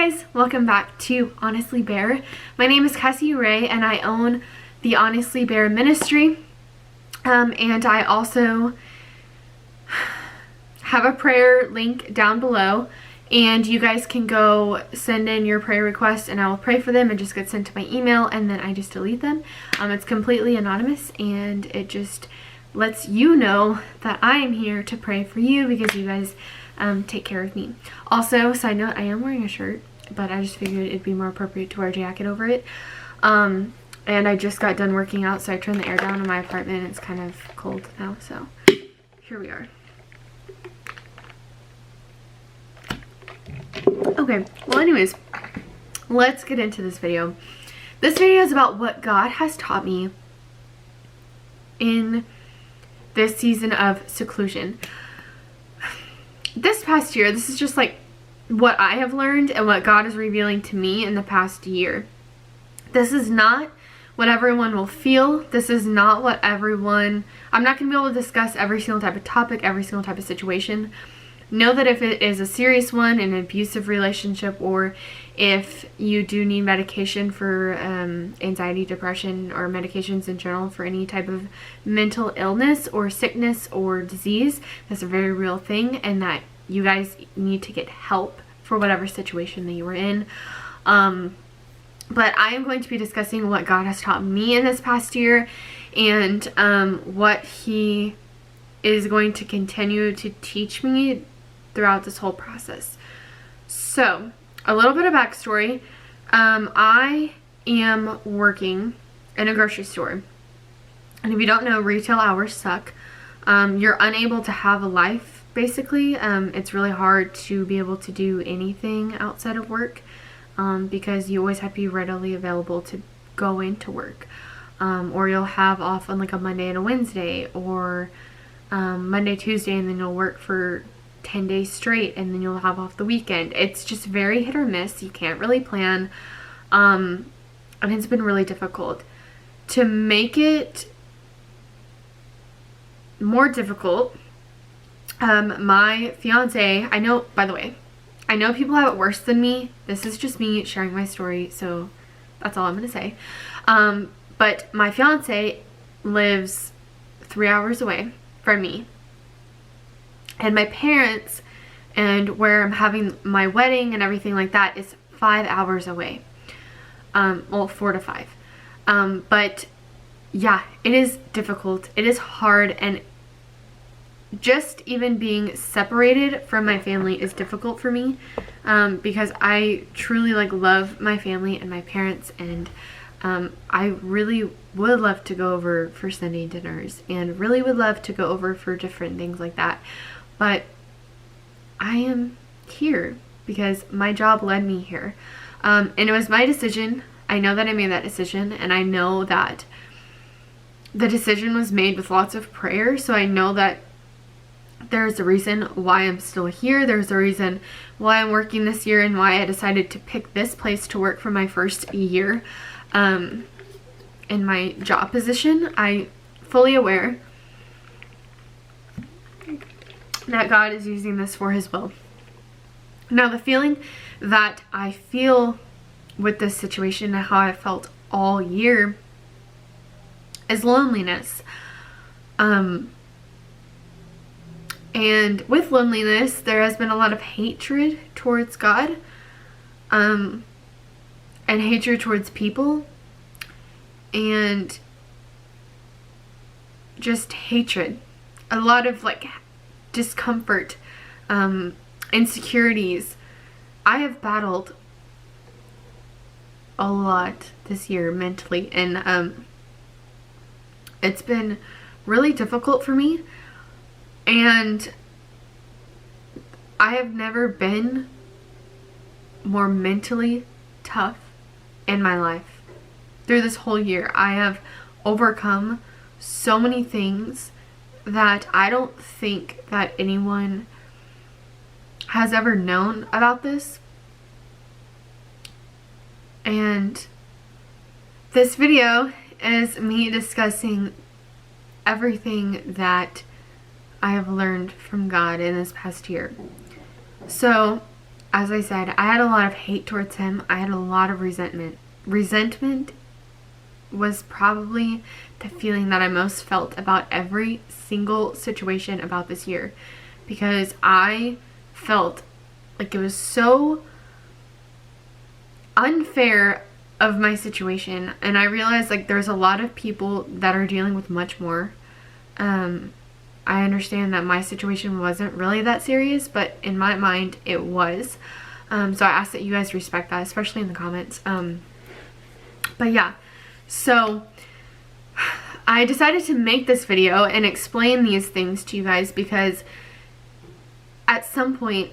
guys, welcome back to Honestly Bare. My name is Cassie Ray and I own the Honestly Bare ministry, and I also have a prayer link down below, and you guys can go send in your prayer requests and I will pray for them. It just gets sent to my email and then I just delete them. It's completely anonymous and it just lets you know that I am here to pray for you because you guys take care of me. Also, side note, I am wearing a shirt, but I just figured it'd be more appropriate to wear a jacket over it. And I just got done working out, so I turned the air down in my apartment. It's kind of cold now, so here we are. Okay, well anyways, let's get into this video. This video is about what God has taught me in this season of seclusion. This past year, this is just like what I have learned and what God is revealing to me in the past year. This is not what everyone will feel. This is not what everyone... I'm not going to be able to discuss every single type of topic, every single type of situation. Know that if it is a serious one, an abusive relationship, or if you do need medication for anxiety, depression, or medications in general for any type of mental illness or sickness or disease, that's a very real thing, and that you guys need to get help for whatever situation that you are in. But I am going to be discussing what God has taught me in this past year, and what He is going to continue to teach me throughout this whole process. So, a little bit of backstory. I am working in a grocery store. And if you don't know, retail hours suck. You're unable to have a life, basically. It's really hard to be able to do anything outside of work, because you always have to be readily available to go into work. Or you'll have off on like a Monday and a Wednesday, or Monday, Tuesday, and then you'll work for 10 days straight, and then you'll have off the weekend. It's just very hit or miss. You can't really plan, and it's been really difficult. To make it more difficult, my fiance, I know, by the way, I know people have it worse than me. This is just me sharing my story, so that's all I'm gonna say. But my fiance lives 3 hours away from me. And my parents, and where I'm having my wedding and everything like that, is 5 hours away. Well, 4 to 5. But yeah, it is difficult. It is hard, and just even being separated from my family is difficult for me, because I truly love my family and my parents, and I really would love to go over for Sunday dinners and really would love to go over for different things like that. But I am here because my job led me here. And it was my decision. I know that I made that decision, and I know that the decision was made with lots of prayer. So I know that there's a reason why I'm still here. There's a reason why I'm working this year and why I decided to pick this place to work for my first year in my job position. I'm fully aware that God is using this for His will. Now, the feeling that I feel with this situation and how I felt all year is loneliness. And with loneliness, there has been a lot of hatred towards God, and hatred towards people, and just hatred. A lot of discomfort, insecurities. I have battled a lot this year mentally, and it's been really difficult for me, and I have never been more mentally tough in my life. Through this whole year, I have overcome so many things that I don't think that anyone has ever known about this. And this video is me discussing everything that I have learned from God in this past year. So as I said, I had a lot of hate towards him. I had a lot of resentment. Resentment was probably the feeling that I most felt about every single situation about this year, because I felt like it was so unfair of my situation, and I realized like there's a lot of people that are dealing with much more. I understand that my situation wasn't really that serious, but in my mind it was. So I ask that you guys respect that, especially in the comments. But yeah, so I decided to make this video and explain these things to you guys, because at some point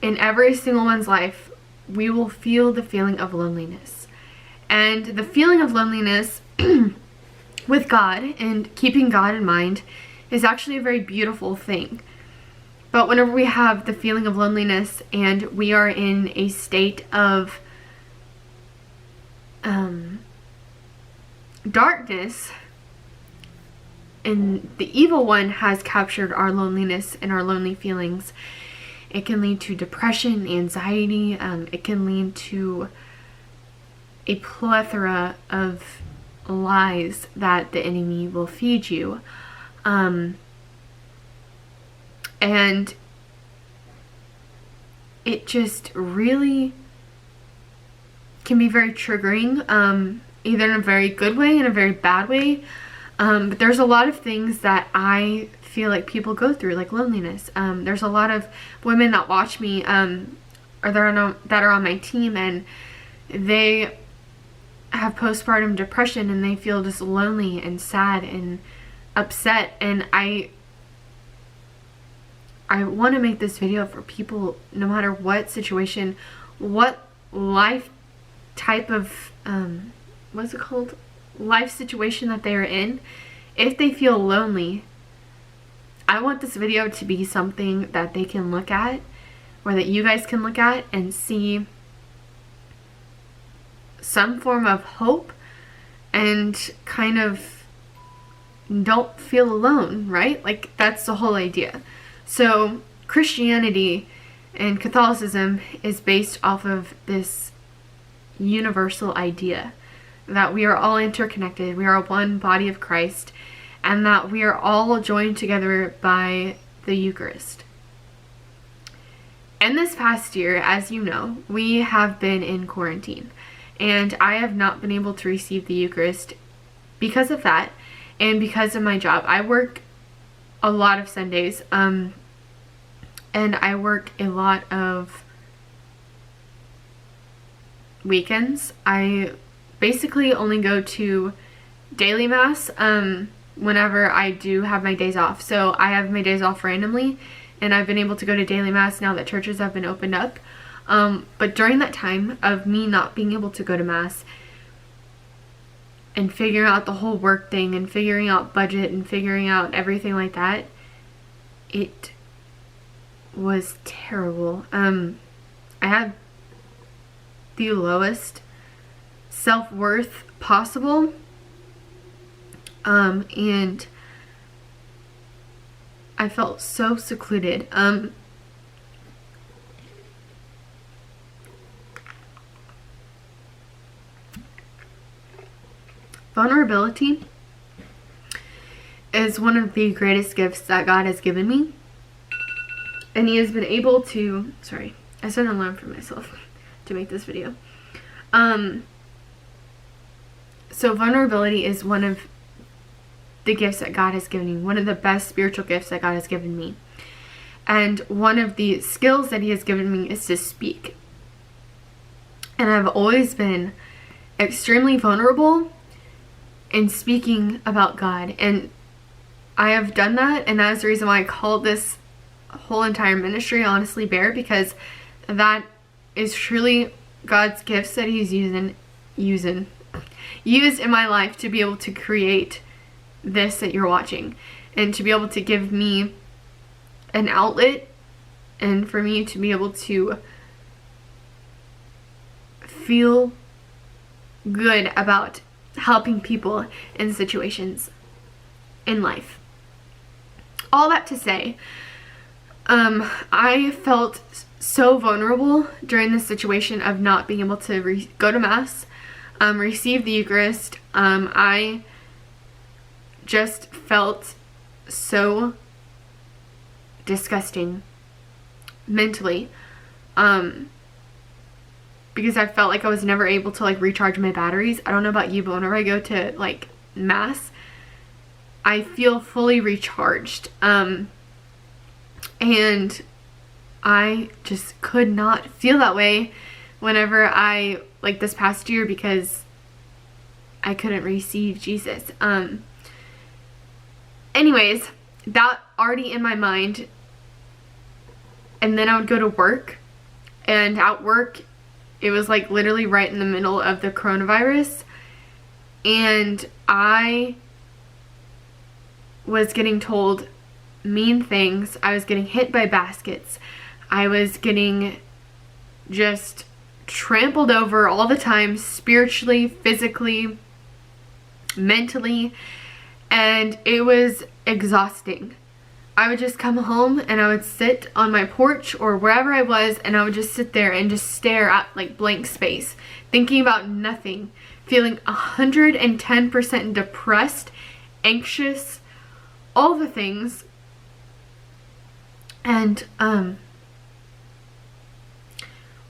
in every single one's life, we will feel the feeling of loneliness. And the feeling of loneliness with God and keeping God in mind is actually a very beautiful thing. But whenever we have the feeling of loneliness and we are in a state of darkness, and the evil one has captured our loneliness and our lonely feelings, it can lead to depression, anxiety. It can lead to a plethora of lies that the enemy will feed you. And it just really can be very triggering, either in a very good way and a very bad way. But there's a lot of things that I feel like people go through, like loneliness. There's a lot of women that watch me, or that are on my team, and they have postpartum depression and they feel just lonely and sad and upset. And I want to make this video for people, no matter what situation, what life type of life situation that they are in. If they feel lonely, I want this video to be something that they can look at, or that you guys can look at and see some form of hope, and kind of don't feel alone, right? Like, that's the whole idea. So Christianity and Catholicism is based off of this universal idea that we are all interconnected, we are one body of Christ, and that we are all joined together by the Eucharist. And this past year, as you know, we have been in quarantine, and I have not been able to receive the Eucharist because of that, and because of my job. I work a lot of Sundays, and I work a lot of weekends. I basically only go to daily mass whenever I do have my days off. So I have my days off randomly, and I've been able to go to daily mass now that churches have been opened up. But during that time of me not being able to go to mass and figuring out the whole work thing and figuring out budget and figuring out everything like that, it was terrible. I had the lowest self-worth possible, and I felt so secluded. Vulnerability is one of the greatest gifts that God has given me, and He has been able to, sorry, I set an alarm for myself to make this video. So vulnerability is one of the gifts that God has given me, one of the best spiritual gifts that God has given me. And one of the skills that He has given me is to speak. And I've always been extremely vulnerable in speaking about God. And I have done that, and that is the reason why I called this whole entire ministry Honestly Bare, because that is truly God's gifts that He's used in my life to be able to create this that you're watching, and to be able to give me an outlet, and for me to be able to feel good about helping people in situations in life. All that to say, I felt so vulnerable during this situation of not being able to go to Mass, receive the Eucharist. I just felt so disgusting mentally, because I felt like I was never able to like recharge my batteries. I don't know about you, but whenever I go to like Mass, I feel fully recharged, and I just could not feel that way whenever I, like this past year, because I couldn't receive Jesus. Anyways, that already in my mind. And then I would go to work, and at work, it was like literally right in the middle of the coronavirus, and I was getting told mean things. I was getting hit by baskets. I was getting just trampled over all the time, spiritually, physically, mentally, and it was exhausting. I would just come home and I would sit on my porch or wherever I was, and I would just sit there and just stare at like blank space, thinking about nothing, feeling 110% depressed, anxious, all the things. And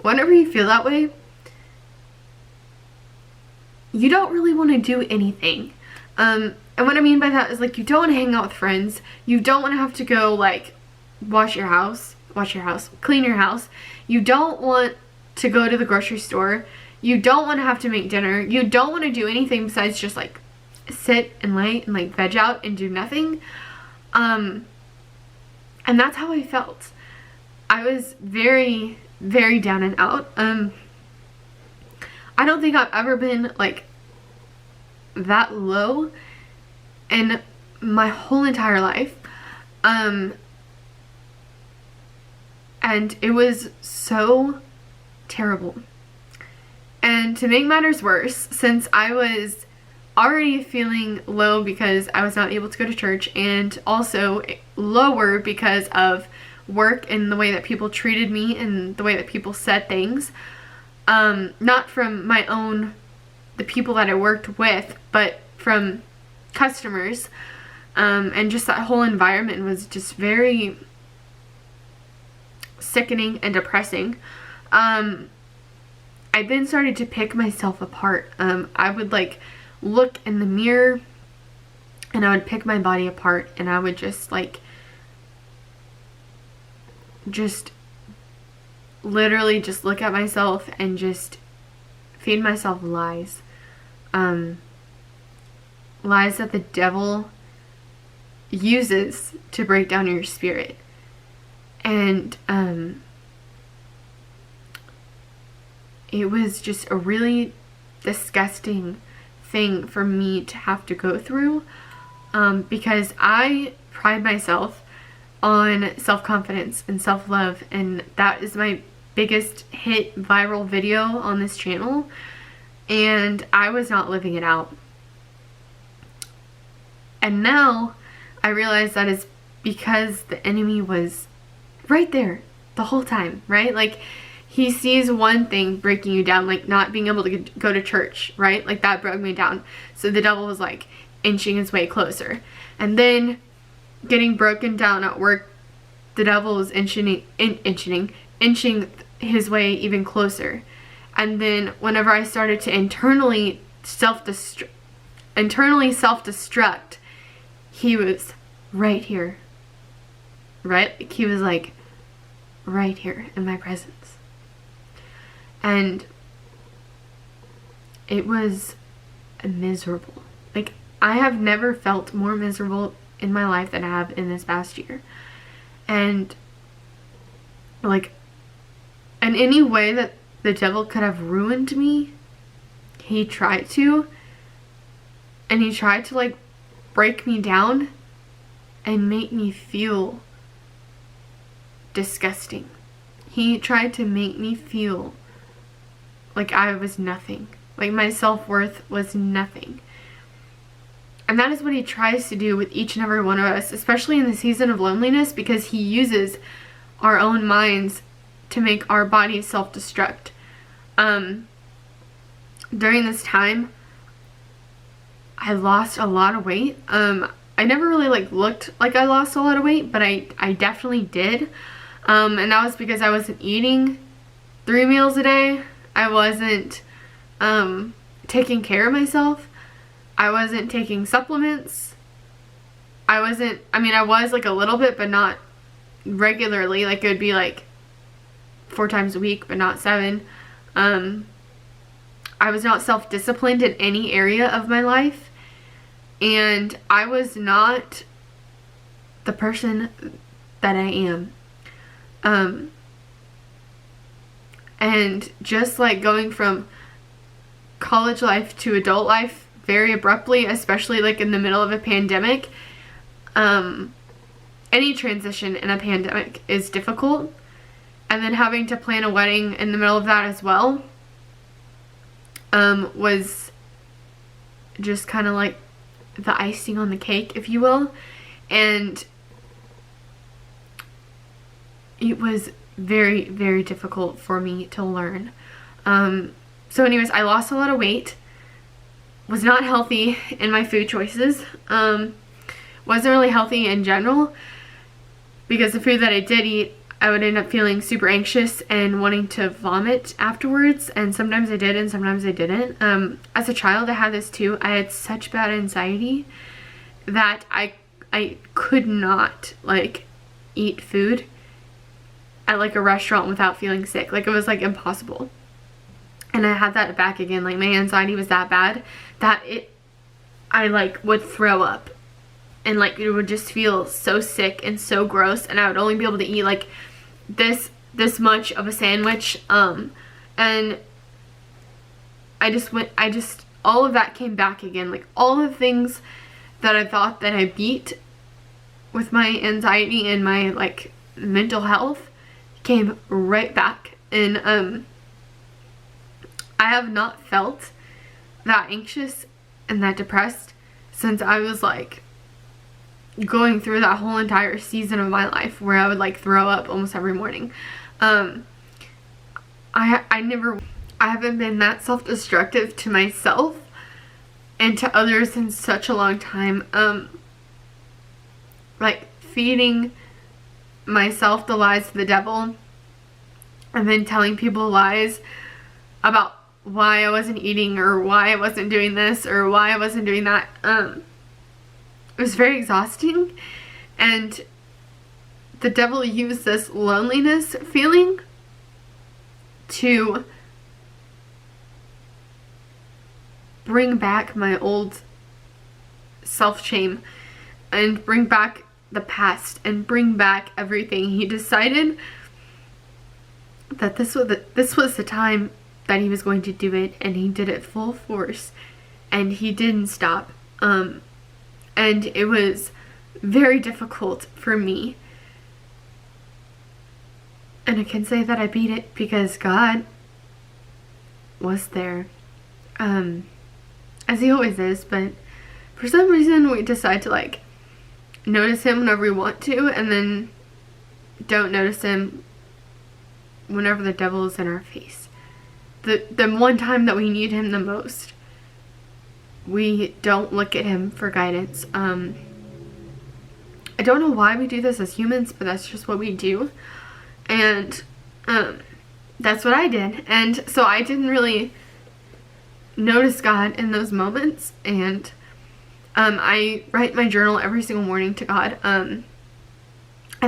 whenever you feel that way, you don't really want to do anything. And what I mean by that is, like, you don't want to hang out with friends. You don't want to have to go, like, wash your house, clean your house. You don't want to go to the grocery store. You don't want to have to make dinner. You don't want to do anything besides just, like, sit and lay and, like, veg out and do nothing. And that's how I felt. I was very, very down and out. I don't think I've ever been, like, that low in my whole entire life. And it was so terrible. And to make matters worse, since I was already feeling low because I was not able to go to church, and also lower because of work and the way that people treated me and the way that people said things, not from the people that I worked with, but from customers, and just that whole environment was just very sickening and depressing. I then started to pick myself apart. I would like look in the mirror and I would pick my body apart, and I would just literally just look at myself and just feed myself lies. Lies that the devil uses to break down your spirit. And it was just a really disgusting thing for me to have to go through, because I pride myself on self-confidence and self-love, and that is my biggest hit viral video on this channel, and I was not living it out. And now I realize that is because the enemy was right there the whole time, right? Like, he sees one thing breaking you down, like not being able to go to church, right? Like, that broke me down. So the devil was like inching his way closer. And then getting broken down at work, the devil was inching his way even closer. And then whenever I started to internally self-destruct, he was right here, right? He was like right here in my presence. And it was miserable. Like, I have never felt more miserable in my life than I have in this past year. And like, in any way that the devil could have ruined me, he tried to. And he tried to like break me down and make me feel disgusting. He tried to make me feel like I was nothing, like my self-worth was nothing. And that is what he tries to do with each and every one of us, especially in the season of loneliness, because he uses our own minds to make our bodies self-destruct. During this time, I lost a lot of weight. I never really like looked like I lost a lot of weight, but I definitely did. And that was because I wasn't eating 3 meals a day. I wasn't taking care of myself. I wasn't taking supplements. I was like a little bit, but not regularly. Like it would be like 4 times a week, but not 7. I was not self-disciplined in any area of my life. And I was not the person that I am. And just like going from college life to adult life very abruptly, especially like in the middle of a pandemic, any transition in a pandemic is difficult. And then having to plan a wedding in the middle of that as well, was just kind of like the icing on the cake, if you will. And it was very, very difficult for me to learn. So anyways, I lost a lot of weight, was not healthy in my food choices, wasn't really healthy in general, because the food that I did eat, I would end up feeling super anxious and wanting to vomit afterwards, and sometimes I did and sometimes I didn't. As a child, I had this too. I had such bad anxiety that I could not like eat food at like a restaurant without feeling sick. Like it was like impossible. And I had that back again. Like my anxiety was that bad that I like would throw up, and like it would just feel so sick and so gross, and I would only be able to eat like this much of a sandwich. And I just all of that came back again. Like all the things that I thought that I beat with my anxiety and my like mental health came right back. And I have not felt that anxious and that depressed since I was like going through that whole entire season of my life where I would like throw up almost every morning. I haven't been that self-destructive to myself and to others in such a long time. Like feeding myself the lies of the devil and then telling people lies about why I wasn't eating or why I wasn't doing this or why I wasn't doing that. It was very exhausting, and the devil used this loneliness feeling to bring back my old self-shame and bring back the past and bring back everything. He decided that this was the time that he was going to do it, and he did it full force, and he didn't stop. And it was very difficult for me. And I can say that I beat it because God was there. As he always is, but for some reason we decide to like notice him whenever we want to, and then don't notice him whenever the devil is in our face. The one time that we need him the most, we don't look at him for guidance. I don't know why we do this as humans, but that's just what we do. And that's what I did. And so I didn't really notice God in those moments. And I write my journal every single morning to God. I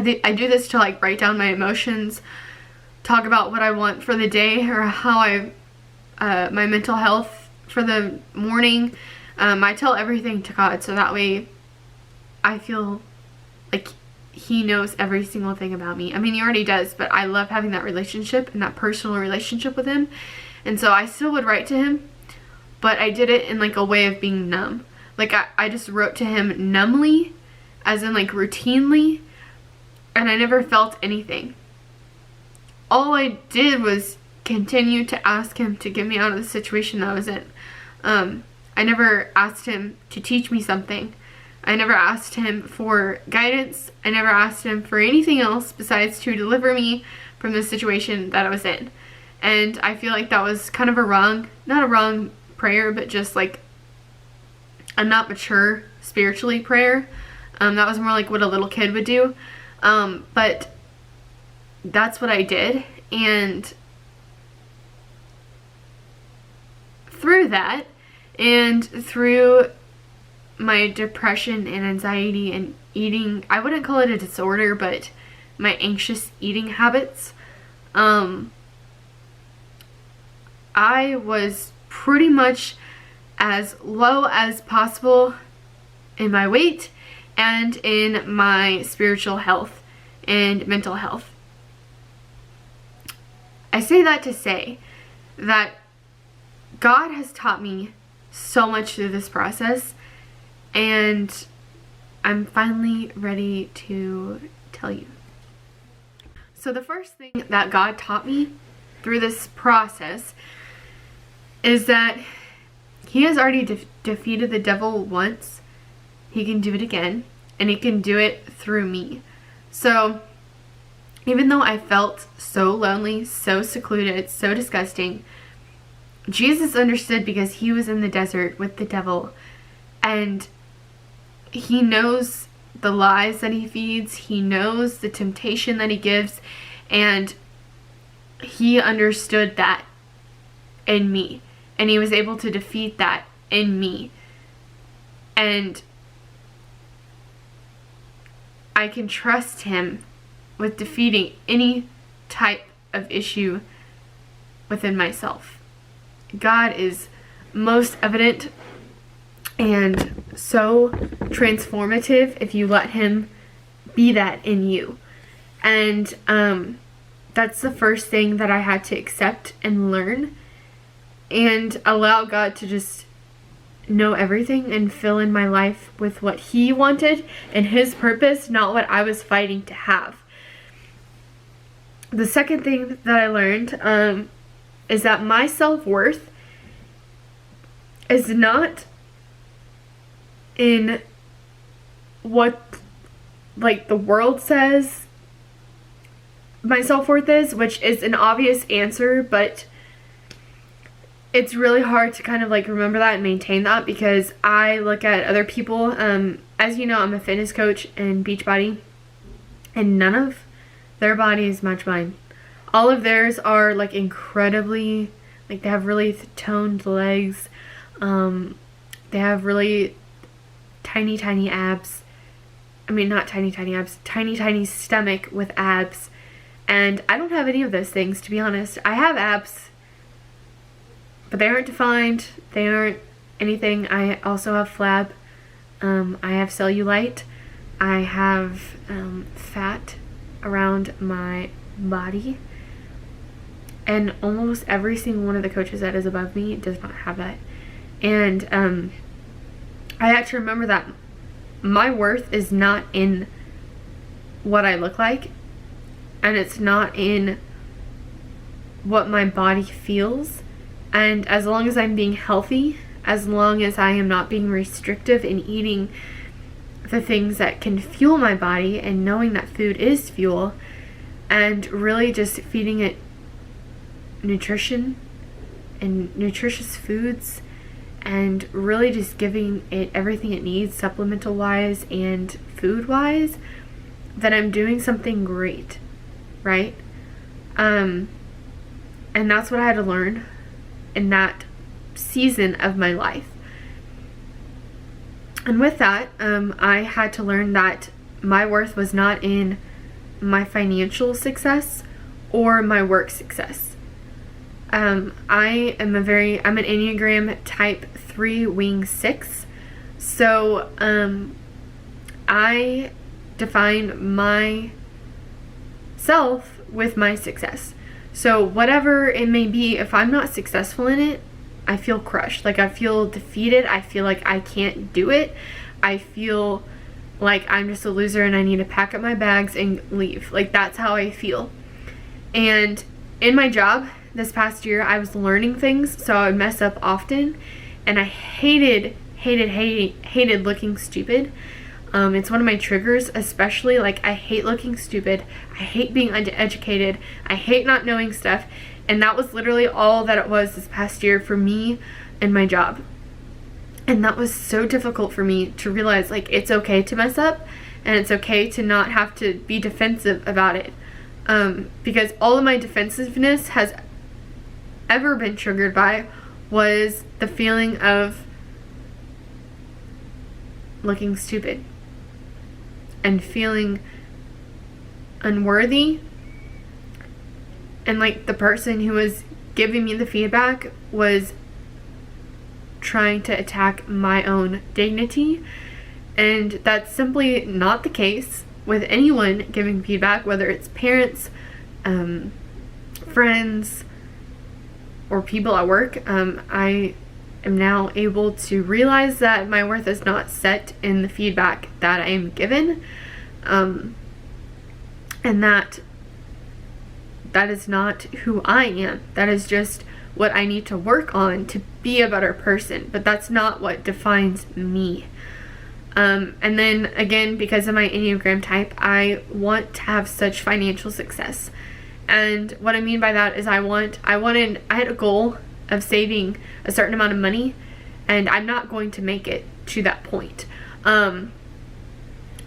do this to like write down my emotions, talk about what I want for the day, or how my mental health for the morning. I tell everything to God, so that way I feel like he knows every single thing about me. I mean, he already does, but I love having that relationship and that personal relationship with him. And so I still would write to him, but I did it in like a way of being numb. Like I just wrote to him numbly, as in like routinely, and I never felt anything. All I did was continue to ask him to get me out of the situation that I was in. I never asked him to teach me something. I never asked him for guidance. I never asked him for anything else besides to deliver me from the situation that I was in. And I feel like that was kind of not a wrong prayer, but just like a not mature spiritually prayer. That was more like what a little kid would do. But that's what I did. And through that, and through my depression and anxiety and eating, I wouldn't call it a disorder, but my anxious eating habits, I was pretty much as low as possible in my weight and in my spiritual health and mental health. I say that to say that God has taught me so much through this process, and I'm finally ready to tell you. So the first thing that God taught me through this process is that He has already defeated the devil once. He can do it again, and He can do it through me. So even though I felt so lonely, so secluded, so disgusting, Jesus understood, because He was in the desert with the devil, and He knows the lies that he feeds. He knows the temptation that he gives, and He understood that in me, and He was able to defeat that in me. And I can trust Him with defeating any type of issue within myself. God is most evident and so transformative if you let Him be that in you. And that's the first thing that I had to accept and learn, and allow God to just know everything and fill in my life with what He wanted and His purpose, not what I was fighting to have. The second thing that I learned is that my self-worth is not in what like the world says my self-worth is, which is an obvious answer, but it's really hard to kind of like remember that and maintain that, because I look at other people, as you know, I'm a fitness coach in Beachbody, and none of their bodies match mine. All of theirs are like incredibly, like they have really toned legs, they have really tiny abs. I mean, not tiny abs, tiny stomach with abs. And I don't have any of those things, to be honest. I have abs, but they aren't defined. They aren't anything. I also have flab. I have cellulite. I have fat around my body. And almost every single one of the coaches that is above me does not have that. And I had to remember that my worth is not in what I look like, and it's not in what my body feels. And as long as I'm being healthy, as long as I am not being restrictive in eating the things that can fuel my body, and knowing that food is fuel, and really just feeding it nutrition and nutritious foods, and really just giving it everything it needs, supplemental wise and food wise, then I'm doing something great, right? And that's what I had to learn in that season of my life. And with that, I had to learn that my worth was not in my financial success or my work success. I'm an Enneagram type 3 wing 6. So I define myself with my success. So whatever it may be, if I'm not successful in it, I feel crushed. Like I feel defeated. I feel like I can't do it. I feel like I'm just a loser and I need to pack up my bags and leave. Like that's how I feel. And in my job this past year, I was learning things, so I would mess up often, and I hated looking stupid. It's one of my triggers, especially, like, I hate looking stupid. I hate being uneducated. I hate not knowing stuff. And that was literally all that it was this past year for me and my job. And that was so difficult for me to realize, like, it's okay to mess up and it's okay to not have to be defensive about it. Because all of my defensiveness has ever been triggered by was the feeling of looking stupid and feeling unworthy, and like the person who was giving me the feedback was trying to attack my own dignity. And that's simply not the case with anyone giving feedback, whether it's parents, friends, or people at work. I am now able to realize that my worth is not set in the feedback that I am given, and that is not who I am. That is just what I need to work on to be a better person, but that's not what defines me. And then again, because of my Enneagram type, I want to have such financial success. And what I mean by that is I had a goal of saving a certain amount of money, and I'm not going to make it to that point. And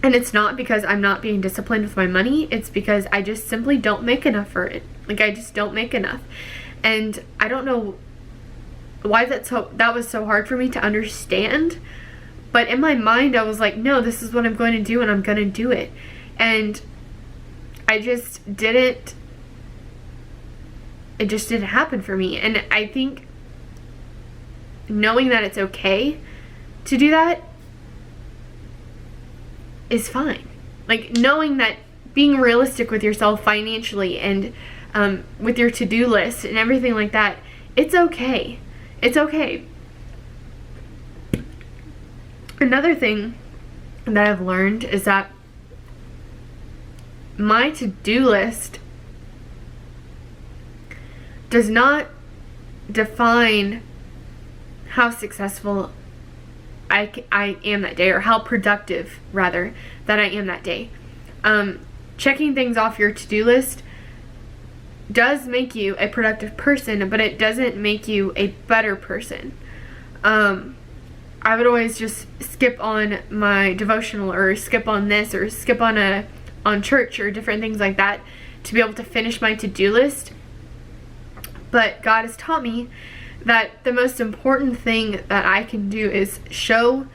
it's not because I'm not being disciplined with my money. It's because I just simply don't make enough for it. Like, I just don't make enough. And I don't know why that was so hard for me to understand. But in my mind, I was like, no, this is what I'm going to do, and I'm going to do it. And I just didn't. It just didn't happen for me. And I think knowing that it's okay to do that is fine. Like, knowing that being realistic with yourself financially and with your to-do list and everything like that, it's okay. It's okay. Another thing that I've learned is that my to-do list does not define how successful I am that day, or how productive, rather, that I am that day. Checking things off your to-do list does make you a productive person, but it doesn't make you a better person. I would always just skip on my devotional, or skip on this, or skip on church, or different things like that to be able to finish my to-do list. But God has taught me that the most important thing that I can do is show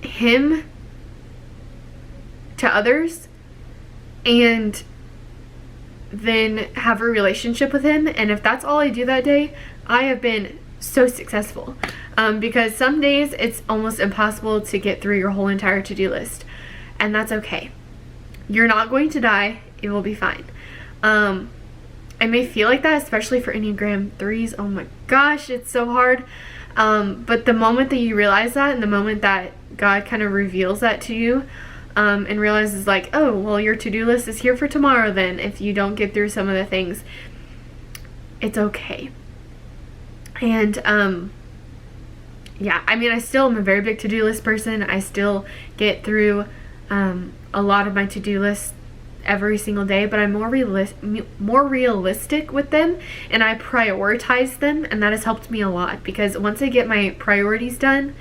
Him to others, and then have a relationship with Him. And if that's all I do that day, I have been so successful. Because some days it's almost impossible to get through your whole entire to-do list, and that's okay. You're not going to die. It will be fine. I may feel like that, especially for Enneagram 3s. Oh my gosh, it's so hard. But the moment that you realize that, and the moment that God kind of reveals that to you, and realizes, like, oh, well, your to-do list is here for tomorrow then, if you don't get through some of the things, it's okay. And, yeah, I mean, I still am a very big to-do list person. I still get through a lot of my to-do lists every single day, but I'm more realistic with them, and I prioritize them, and that has helped me a lot, because once I get my priorities done,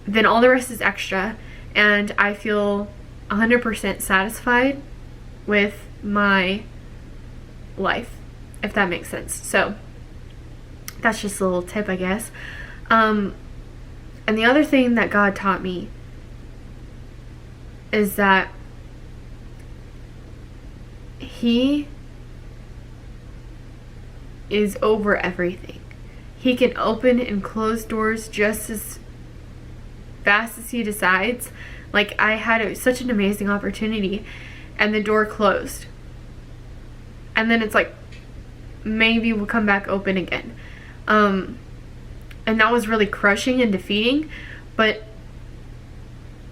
then all the rest is extra, and I feel 100% satisfied with my life, if that makes sense. So that's just a little tip, I guess. And the other thing that God taught me is that He is over everything. He can open and close doors just as fast as He decides. Like, I had such an amazing opportunity, and the door closed, and then it's like, maybe we'll come back open again. And that was really crushing and defeating, but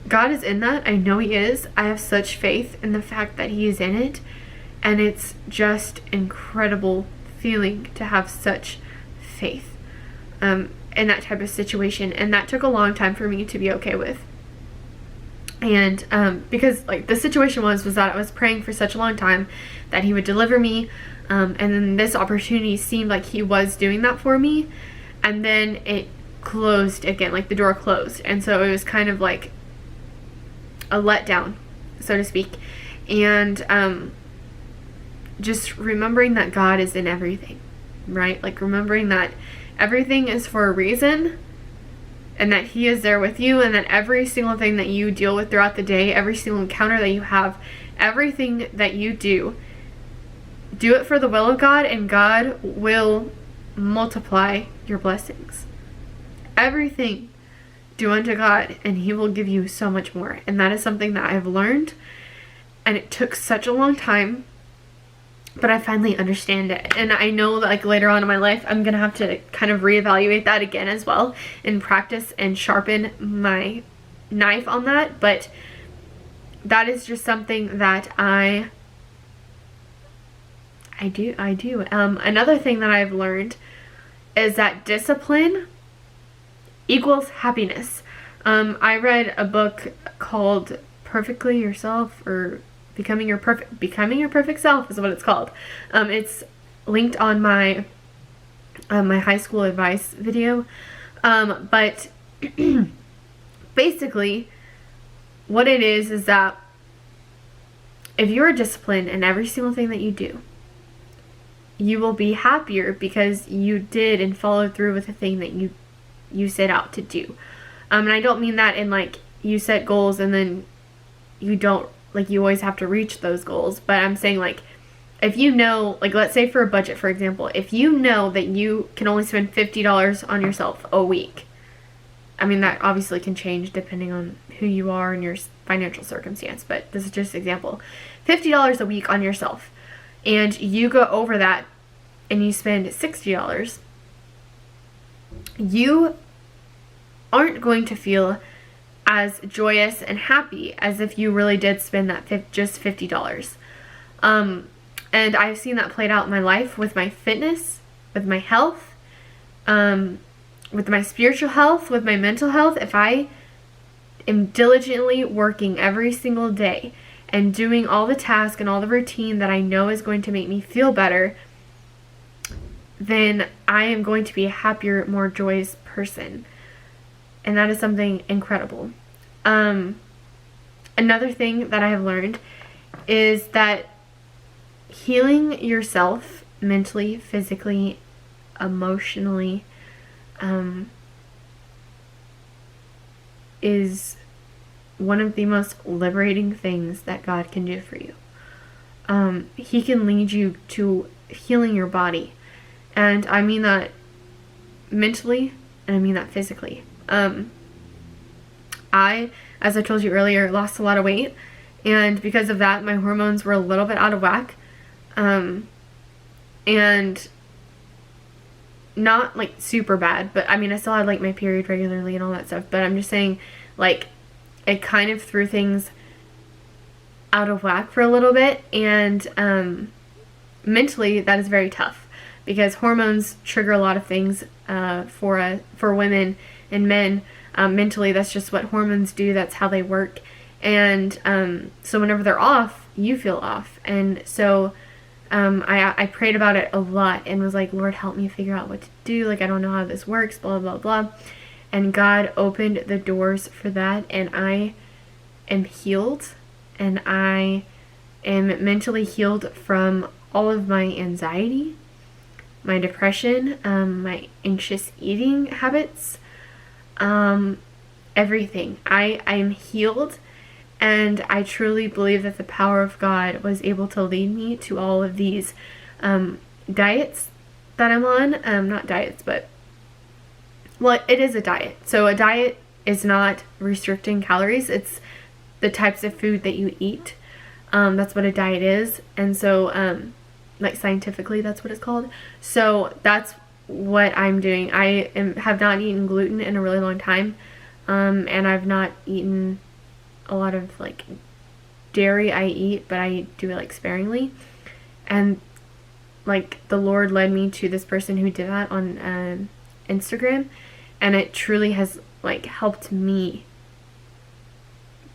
God is in that. I know He is. I have such faith in the fact that He is in it. And it's just incredible feeling to have such faith in that type of situation. And that took a long time for me to be okay with. And because like the situation was that I was praying for such a long time that he would deliver me, and then this opportunity seemed like he was doing that for me, and then it closed again, like the door closed, and so it was kind of like a letdown, so to speak. And just remembering that God is in everything, right? Like remembering that everything is for a reason, and that he is there with you, and that every single thing that you deal with throughout the day, every single encounter that you have, everything that you do it for the will of God, and God will multiply your blessings. Everything do unto God, and he will give you so much more. And that is something that I've learned, and it took such a long time, but I finally understand it. And I know that like later on in my life, I'm gonna have to kind of reevaluate that again as well, and practice and sharpen my knife on that. But that is just something that I do. Another thing that I've learned is that discipline equals happiness. I read a book called Perfectly Yourself, or Becoming Your Perfect Self is what it's called. It's linked on my my high school advice video. But basically what it is that if you're disciplined in every single thing that you do, you will be happier because you did and followed through with the thing that you set out to do. And I don't mean that in like you set goals and then you don't, like you always have to reach those goals. But I'm saying like, if you know, like let's say for a budget, for example, if you know that you can only spend $50 on yourself a week, I mean that obviously can change depending on who you are and your financial circumstance, but this is just an example. $50 a week on yourself, and you go over that and you spend $60, you aren't going to feel as joyous and happy as if you really did spend that just $50. And I've seen that played out in my life with my fitness, with my health, with my spiritual health, with my mental health. If I am diligently working every single day and doing all the tasks and all the routine that I know is going to make me feel better, then I am going to be a happier, more joyous person. And that is something incredible. Another thing that I have learned is that healing yourself mentally, physically, emotionally, is one of the most liberating things that God can do for you. He can lead you to healing your body. And I mean that mentally, and I mean that physically. I, as I told you earlier, lost a lot of weight, and because of that, my hormones were a little bit out of whack, and not like super bad, but I mean I still had like my period regularly and all that stuff, but I'm just saying like it kind of threw things out of whack for a little bit, and mentally that is very tough because hormones trigger a lot of things for women and men. Mentally, that's just what hormones do. That's how they work. And so whenever they're off, you feel off. And so I prayed about it a lot and was like, Lord, help me figure out what to do. Like, I don't know how this works, blah, blah, blah. And God opened the doors for that. And I am healed. And I am mentally healed from all of my anxiety, my depression, my anxious eating habits, everything. I am healed, and I truly believe that the power of God was able to lead me to all of these diets that I'm on. Not diets, but well, it is a diet. So a diet is not restricting calories. It's the types of food that you eat. That's what a diet is. And so like scientifically, that's what it's called. So that's what I'm doing. I have not eaten gluten in a really long time, and I've not eaten a lot of like dairy. I eat, but I do it like sparingly. And like the Lord led me to this person who did that on Instagram, and it truly has like helped me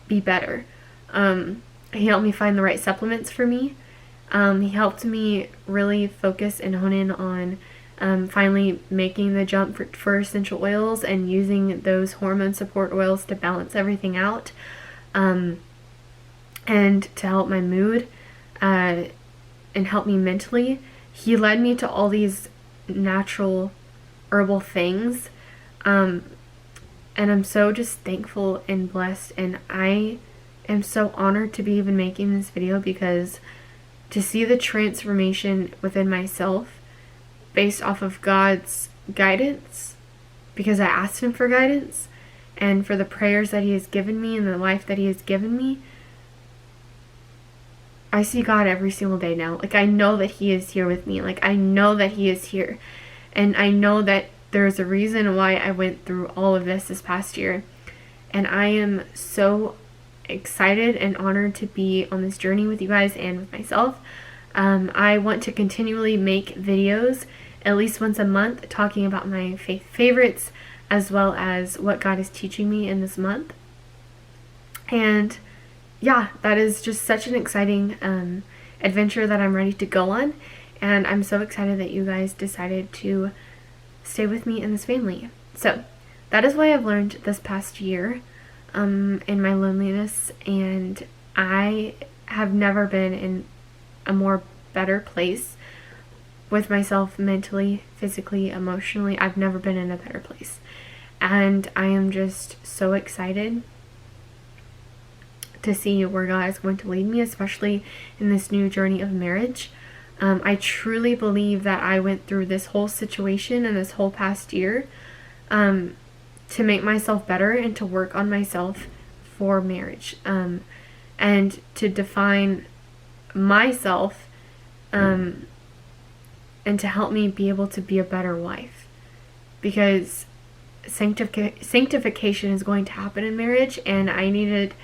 be better. He helped me find the right supplements for me. He helped me really focus and hone in on finally making the jump for essential oils and using those hormone support oils to balance everything out, and to help my mood, and help me mentally. He led me to all these natural herbal things, and I'm so just thankful and blessed, and I am so honored to be even making this video, because to see the transformation within myself based off of God's guidance, because I asked him for guidance, and for the prayers that he has given me and the life that he has given me, I see God every single day now. Like, I know that he is here with me. Like, I know that he is here. And I know that there's a reason why I went through all of this past year. And I am so excited and honored to be on this journey with you guys and with myself. I want to continually make videos at least once a month talking about my faith favorites, as well as what God is teaching me in this month. And yeah, that is just such an exciting adventure that I'm ready to go on. And I'm so excited that you guys decided to stay with me in this family. So that is what I've learned this past year in my loneliness. And I have never been in a more better place with myself mentally, physically, emotionally. I've never been in a better place. And I am just so excited to see where God is going to lead me, especially in this new journey of marriage. I truly believe that I went through this whole situation and this whole past year to make myself better and to work on myself for marriage, and to define myself, and to help me be able to be a better wife, because sanctification is going to happen in marriage, and I needed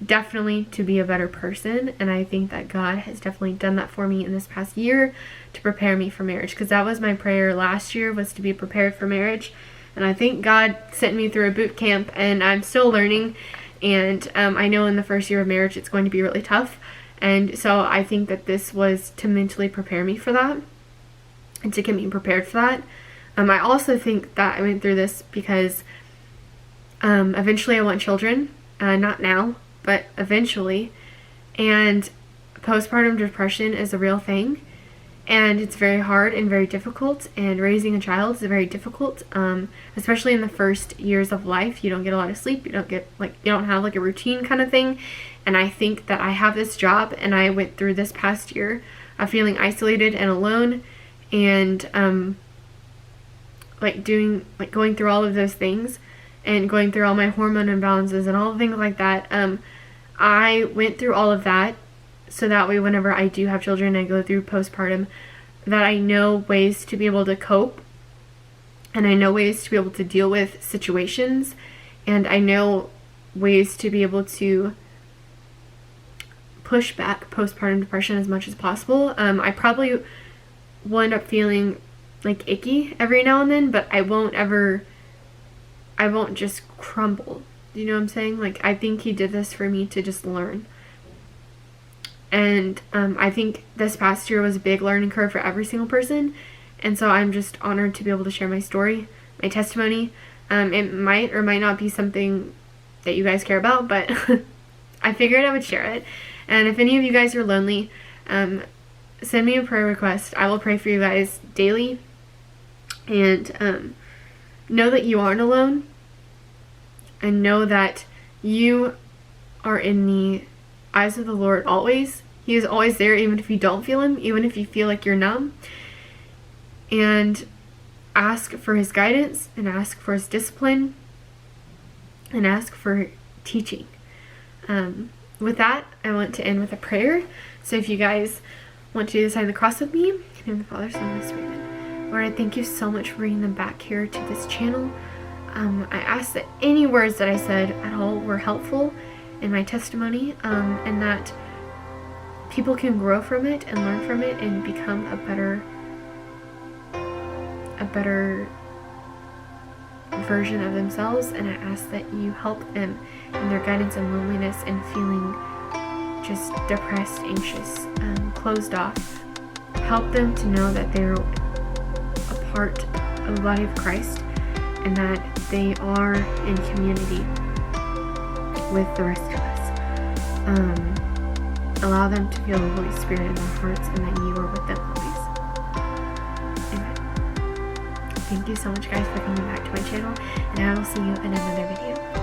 definitely to be a better person. And I think that God has definitely done that for me in this past year to prepare me for marriage, because that was my prayer last year, was to be prepared for marriage. And I think God sent me through a boot camp, and I'm still learning. And I know in the first year of marriage it's going to be really tough, and so I think that this was to mentally prepare me for that and to get me prepared for that. I also think that I went through this because eventually I want children, not now, but eventually. And postpartum depression is a real thing, and it's very hard and very difficult, and raising a child is very difficult, especially in the first years of life. You don't get a lot of sleep, you don't have like a routine kind of thing. And I think that I have this job, and I went through this past year of feeling isolated and alone, and going through all of those things, and going through all my hormone imbalances and all things like that. I went through all of that so that way whenever I do have children and I go through postpartum, that I know ways to be able to cope, and I know ways to be able to deal with situations, and I know ways to be able to push back postpartum depression as much as possible. I probably will end up feeling like icky every now and then, but I won't just crumble. You know what I'm saying? Like, I think he did this for me to just learn. And I think this past year was a big learning curve for every single person. And so I'm just honored to be able to share my story, my testimony. It might or might not be something that you guys care about, but I figured I would share it. And if any of you guys are lonely, send me a prayer request. I will pray for you guys daily. And know that you aren't alone. And know that you are in the eyes of the Lord always. He is always there, even if you don't feel him, even if you feel like you're numb. And ask for his guidance, and ask for his discipline, and ask for teaching. With that, I want to end with a prayer. So if you guys want to do the sign of the cross with me, in the name of the Father, Son, and Holy Spirit. Lord, I thank you so much for bringing them back here to this channel. I ask that any words that I said at all were helpful in my testimony, and that people can grow from it and learn from it and become a better version of themselves, and I ask that you help them in their guidance and loneliness and feeling just depressed, anxious, closed off. Help them to know that they're a part of the body of Christ and that they are in community with the rest of us. Allow them to feel the Holy Spirit in their hearts and that you are with them always. Amen. Thank you so much, guys, for coming back to my channel, and I will see you in another video.